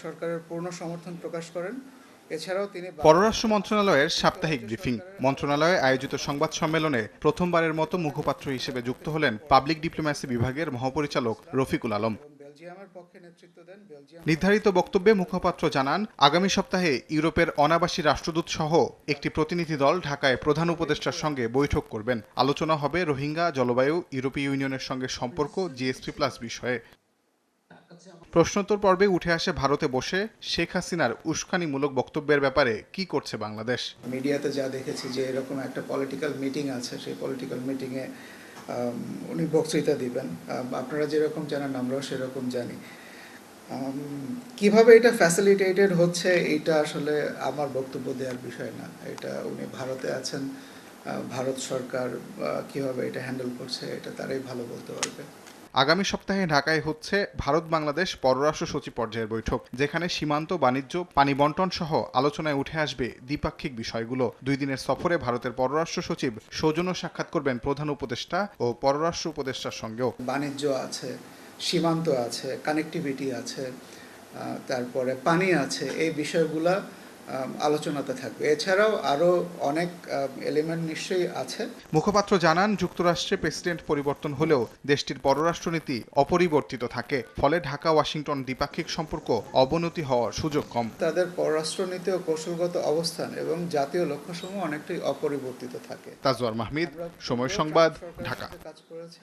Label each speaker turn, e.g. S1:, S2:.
S1: সরকারের পূর্ণ সমর্থন প্রকাশ করেন। এছাড়াও তিনি
S2: পররাষ্ট্র মন্ত্রণালয়ের সাপ্তাহিক ব্রিফিং। মন্ত্রণালয়ে আয়োজিত সংবাদ সম্মেলনে প্রথমবারের মতো মুখপাত্র হিসেবে যুক্ত হলেন পাবলিক ডিপ্লোম্যাসি বিভাগের মহাপরিচালক রফিকুল আলম।
S1: বেলজিয়ামের পক্ষে নেতৃত্ব দেন
S2: নির্ধারিত বক্তব্যে মুখপাত্র জানান, আগামী সপ্তাহে ইউরোপের অনাবাসী রাষ্ট্রদূত সহ একটি প্রতিনিধি দল ঢাকায় প্রধান উপদেষ্টার সঙ্গে বৈঠক করবেন। আলোচনা হবে রোহিঙ্গা, জলবায়ু, ইউরোপীয় ইউনিয়নের সঙ্গে সম্পর্ক, GSP+ বিষয়ে। প্রশ্নোত্তর পর্বে উঠে আসে ভারতে বসে শেখ হাসিনার উস্কানিমূলক বক্তব্যের ব্যাপারে কি করছে বাংলাদেশ।
S1: মিডিয়াতে যা দেখেছি যে এরকম একটা পলিটিক্যাল মিটিং আছে, সেই পলিটিক্যাল মিটিংয়ে উনি বক্তৃতা দিবেন। আপনারা যেরকম জানেন আমরাও সেরকম জানি। কিভাবে এটা ফ্যাসিলিটেটেড হচ্ছে এটা আসলে আমার বক্তব্য দেওয়ার বিষয় না। এটা উনি ভারতে আছেন, ভারত সরকার কিভাবে এটা হ্যান্ডেল করছে এটা তারাই ভালো বলতে পারবে।
S2: আগামী সপ্তাহে ঢাকায় হচ্ছে ভারত বাংলাদেশ পররাষ্ট্র সচিব পর্যায়ের বৈঠক, যেখানে সীমান্ত, বাণিজ্য, পানি বন্টন সহ আলোচনায় উঠে আসবে দ্বিপাক্ষিক বিষয়গুলো। 2 দিনের সফরে ভারতের পররাষ্ট্র সচিব সৌজন্য সাক্ষাৎ করবেন প্রধান উপদেষ্টা ও পররাষ্ট্র উপদেষ্টার সঙ্গেও।
S1: বাণিজ্য আছে, সীমান্ত আছে, কানেক্টিভিটি আছে, তারপরে পানি আছে, এই বিষয়গুলা আলোচনাতে থাকবে। এছাড়াও আরও অনেক এলিমেন্ট নিশ্চয়ই আছে।
S2: মুখপাত্র জানান, যুক্তরাষ্ট্রে প্রেসিডেন্ট পরিবর্তন হলেও দেশটির পররাষ্ট্রনীতি অপরিবর্তিত থাকে। ফলে ঢাকা ওয়াশিংটন দ্বিপাক্ষিক সম্পর্ক অবনতি হওয়ার সুযোগ কম।
S1: তাদের পররাষ্ট্রনীতি ও কৌশলগত অবস্থান এবং জাতীয় লক্ষ্যসমূহ অনেকটাই অপরিবর্তিত থাকে।
S2: তাজওয়ার মাহমিদ, সময় সংবাদ, ঢাকা।
S1: কাজ করেছি।